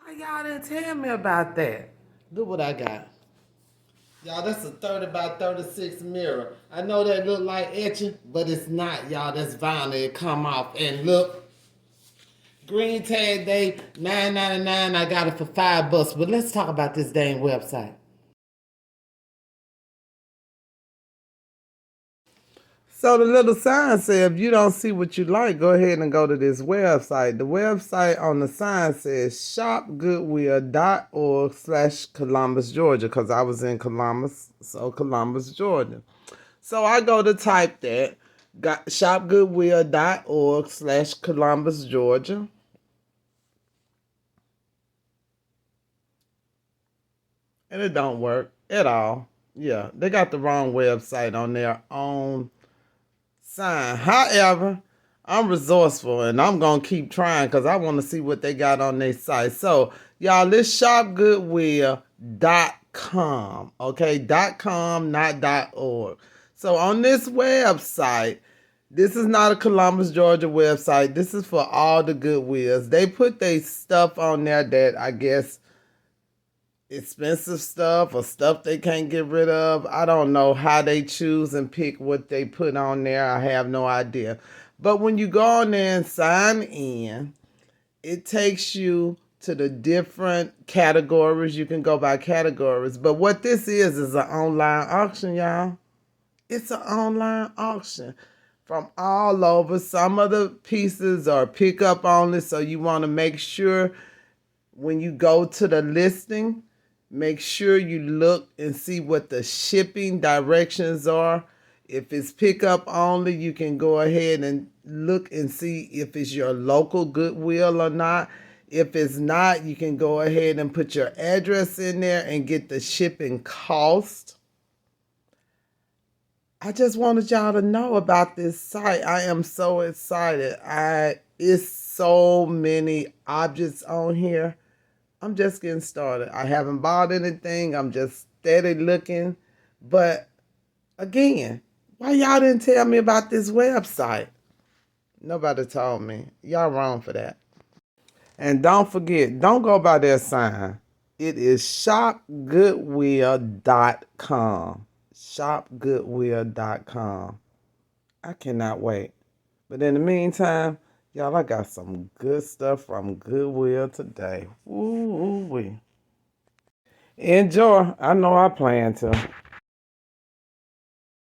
Why y'all didn't tell me about that? Look what I got. Y'all, that's a 30 by 36 mirror. I know that look like etching, but it's not, y'all. That's vinyl. It come off. And look, green tag day, $9.99. I got it for $5. But let's talk about this dang website. So the little sign said, if you don't see what you like, go ahead and go to this website. The website on the sign says shopgoodwill.org/Columbus, Georgia, because I was in Columbus, so Columbus, Georgia. So I go to type that, got shopgoodwill.org/Columbus, Georgia. And it don't work at all. Yeah, they got the wrong website on their own sign. However, I'm resourceful and I'm gonna keep trying because I want to see what they got on their site. So y'all, it's shopgoodwill.com. Okay, .com, not .org. So on this website, this is not a Columbus, Georgia website. This is for all the Goodwills. They put their stuff on there that I guess expensive stuff or stuff they can't get rid of. I don't know how they choose and pick what they put on there. I have no idea. But when you go on there and sign in, it takes you to the different categories. You can go by categories. But what this is an online auction, y'all. It's an online auction from all over. Some of the pieces are pickup only, so you want to make sure when you go to the listing, make sure you look and see what the shipping directions are. If it's pickup only, you can go ahead and look and see if it's your local Goodwill or not. If it's not, you can go ahead and put your address in there and get the shipping cost. I just wanted y'all to know about this site. I am so excited. It's so many objects on here. I'm just getting started. I haven't bought anything. I'm just steady looking. But again, why y'all didn't tell me about this website? Nobody told me. Y'all wrong for that. And don't forget, don't go by their sign. It is shopgoodwill.com. Shopgoodwill.com. I cannot wait. But in the meantime, y'all, I got some good stuff from Goodwill today. Woo-wee. Enjoy. I know I plan to.